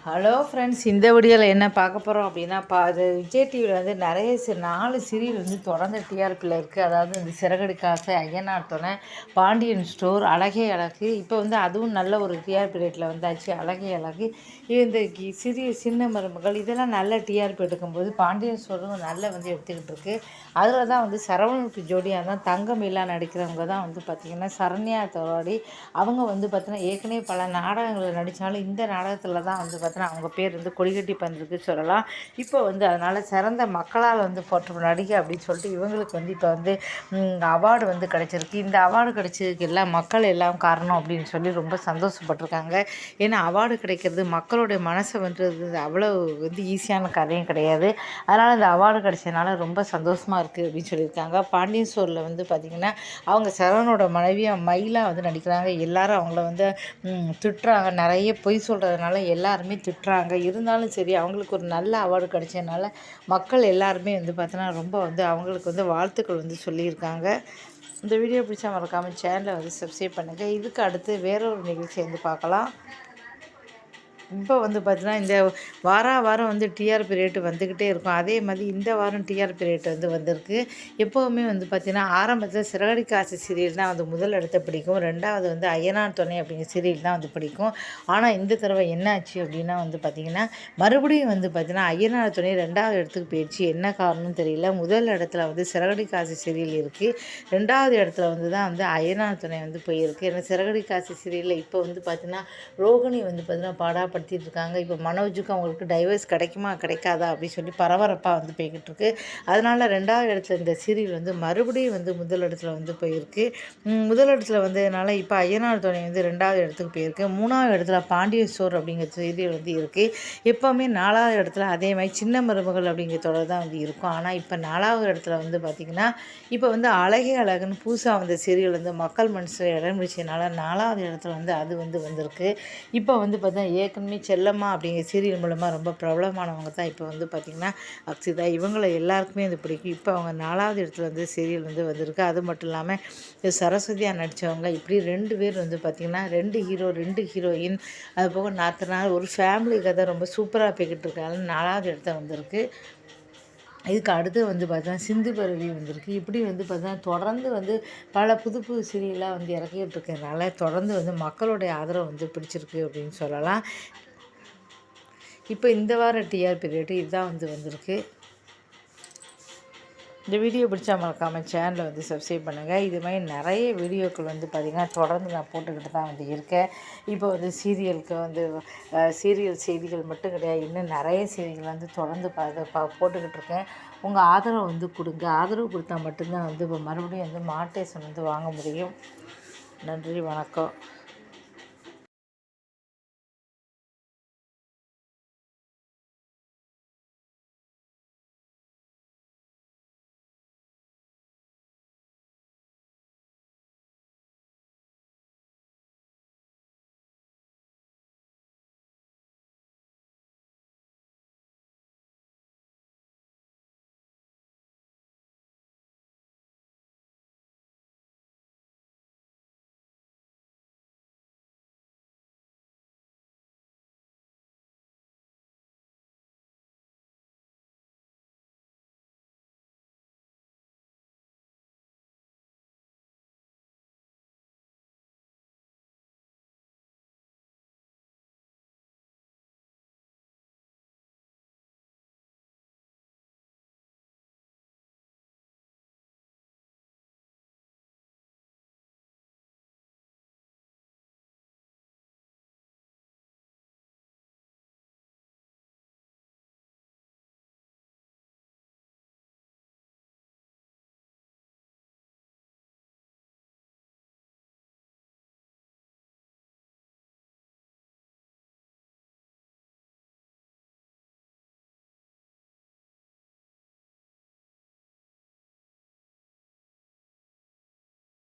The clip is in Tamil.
ஹலோ ஃப்ரெண்ட்ஸ், இந்த வீடியோவில் என்ன பார்க்க போகிறோம் அப்படின்னா, அது விஜய் டிவியில் வந்து நிறைய 4 சீரியல் வந்து தொடர்ந்து டிஆர்பியில் இருக்குது. அதாவது இந்த சிறகடிக்க ஆசை, ஐயனார் துணை, பாண்டியன் ஸ்டோர், அழகே அழகு. இப்போ வந்து அதுவும் நல்ல ஒரு டிஆர்பி ரேட்டில் வந்தாச்சு. அழகே அழகு இந்த சிறிய சின்ன மருமகள் இதெல்லாம் நல்ல டிஆர்பி எடுக்கும்போது பாண்டியன் ஸ்டோரும் நல்ல வந்து எடுத்துக்கிட்டு இருக்கு. அதில் தான் வந்து சரவணனுக்கு ஜோடியாக தான் தங்கமயிலா நடிக்கிறவங்க தான் வந்து பார்த்திங்கன்னா சரண்யா தோராடி. அவங்க வந்து பார்த்திங்கன்னா ஏற்கனவே பல நாடகங்களில் நடித்தாலும் இந்த நாடகத்தில் தான் வந்து அவங்க பேர் வந்து கொடிகட்டி பந்திருக்கு சொல்லலாம். இப்போ வந்து அதனால் சிறந்த மக்களால் வந்து போற்ற நடிகை அப்படின்னு சொல்லிட்டு இவங்களுக்கு வந்து இப்போ வந்து அவார்டு வந்து கிடச்சிருக்கு. இந்த அவார்டு கிடைச்சதுக்கு எல்லாம் மக்கள் எல்லாம் காரணம் அப்படின்னு சொல்லி ரொம்ப சந்தோஷப்பட்டிருக்காங்க. ஏன்னா அவார்டு கிடைக்கிறது மக்களுடைய மனசை வென்றது அவ்வளோ வந்து ஈஸியான காரியம் கிடையாது. அதனால் இந்த அவார்டு கிடைச்சதுனால ரொம்ப சந்தோஷமாக இருக்குது அப்படின்னு சொல்லியிருக்காங்க. பாண்டியன் ஸ்டோரில் வந்து பார்த்திங்கன்னா அவங்க சரவணோட மனைவியாக மயிலா வந்து நடிக்கிறாங்க. எல்லாரும் அவங்கள வந்து திட்டுறாங்க. நிறைய பொய் சொல்கிறதுனால எல்லாருமே திட்டுறாங்க. இருந்தாலும் சரி, அவங்களுக்கு ஒரு நல்ல அவார்டு கிடைச்சதுனால மக்கள் எல்லாருமே வந்து பார்த்தோன்னா ரொம்ப வந்து அவங்களுக்கு வந்து வாழ்த்துக்கள் வந்து சொல்லியிருக்காங்க. இந்த வீடியோ பிடிச்சா மறக்காமல் சேனலை வந்து சப்ஸ்கிரைப் பண்ணுங்கள். இதுக்கு அடுத்து வேற ஒரு நிகழ்ச்சி வந்து பார்க்கலாம். இப்போ வந்து பார்த்தீங்கன்னா இந்த வாரம் வந்து டிஆர்பி ரேட்டு வந்துக்கிட்டே இருக்கும். அதே மாதிரி இந்த வாரம் டிஆர்பி ரேட்டு வந்து வந்திருக்கு. எப்போவுமே வந்து பார்த்திங்கன்னா ஆரம்பத்தில் சிறகடிக்க ஆசை சீரியல் தான் வந்து முதல் இடத்த பிடிக்கும். 2வது வந்து ஐயனார் துணை அப்படிங்கிற சீரியல் தான் வந்து பிடிக்கும். ஆனால் இந்த தடவை என்ன ஆச்சு அப்படின்னா வந்து பார்த்திங்கன்னா மறுபடியும் வந்து பார்த்திங்கன்னா ஐயனார் துணை 2வது இடத்துக்கு போயிடுச்சு. என்ன காரணம்னு தெரியல. முதல் இடத்துல வந்து சிறகடிக்க ஆசை சீரியல் இருக்குது. 2வது இடத்துல வந்து தான் வந்து ஐயனார் துணை வந்து போயிருக்கு. ஏன்னா சிறகடிக்க ஆசை சீரியலில் இப்போ வந்து பார்த்திங்கன்னா ரோகிணி வந்து பார்த்திங்கன்னா படுத்திட்டு இருக்காங்க. இப்போ மனோஜுக்கு அவங்களுக்கு டைவர்ஸ் கிடைக்குமா கிடைக்காதா அப்படின்னு சொல்லி பரபரப்பாக வந்து போய்கிட்டு இருக்கு. அதனால் 2வது இடத்துல இந்த சீரியல் வந்து மறுபடியும் வந்து முதல் இடத்துல வந்து போயிருக்கு. முதல் இடத்துல வந்ததுனால இப்போ ஐயனார் துணை வந்து 2வது இடத்துக்கு போயிருக்கு. 3வது இடத்துல பாண்டியன் ஸ்டோர் அப்படிங்கிற சீரியல் வந்து இருக்குது. எப்போவுமே 4வது இடத்துல அதே மாதிரி சின்ன மருமகள் அப்படிங்கிற தொடர் தான் வந்து இருக்கும். ஆனால் இப்போ 4வது இடத்துல வந்து பார்த்திங்கன்னா இப்போ வந்து அழகே அழகுன்னு புதுசாக வந்த சீரியல் வந்து மக்கள் மனசில் இடம் பிடிச்சதுனால 4வது இடத்துல வந்து அது வந்து வந்திருக்கு. இப்போ வந்து பார்த்தா ஏற்கனவே செல்லம்மா அப்படிங்கிற சீரியல் மூலமாக ரொம்ப பிரபலமானவங்க தான் இப்போ வந்து பார்த்திங்கன்னா அக்ஷிதா. இவங்களை எல்லாருக்குமே அது பிடிக்கும். இப்போ அவங்க 4வது இடத்துல வந்து சீரியல் வந்து வந்திருக்கு. அது மட்டும் இல்லாமல் சரஸ்வதியாக நடித்தவங்க இப்படி 2 பேர் வந்து பார்த்திங்கன்னா 2 ஹீரோ 2 ஹீரோயின், அது போக நாத்தனார், ஒரு ஃபேமிலி கதை ரொம்ப சூப்பராக போய்கிட்டு இருக்காங்க. 4வது இடத்துல வந்திருக்கு. இதுக்கு அடுத்து வந்து பார்த்தீங்கன்னா சிந்து பருவி வந்திருக்கு. இப்படி வந்து பார்த்தீங்கன்னா தொடர்ந்து வந்து பல புது புது சீரியலாக வந்து இறக்கிட்டு இருக்கிறதுனால தொடர்ந்து வந்து மக்களுடைய ஆதரவு வந்து பிடிச்சிருக்கு அப்படின்னு சொல்லலாம். இப்போ இந்த வார டிஆர்பி ரேட்டு இதுதான் வந்து வந்திருக்கு. இந்த வீடியோ பிடிச்சா மறக்காமல் சேனலை வந்து சப்ஸ்கிரைப் பண்ணுங்கள். இது மாதிரி நிறைய வீடியோக்கள் வந்து பார்த்திங்கன்னா தொடர்ந்து நான் போட்டுக்கிட்டு தான் வந்து இருக்கேன். இப்போ வந்து சீரியலுக்கு வந்து சீரியல் செய்திகள் மட்டும் கிடையாது, இன்னும் நிறைய செய்திகள் வந்து தொடர்ந்து போட்டுக்கிட்டு இருக்கேன். உங்கள் ஆதரவு வந்து கொடுங்க. ஆதரவு கொடுத்தா மட்டும்தான் வந்து இப்போ மறுபடியும் வந்து மானிடைசேஷன் வந்து வாங்க முடியும். நன்றி, வணக்கம்.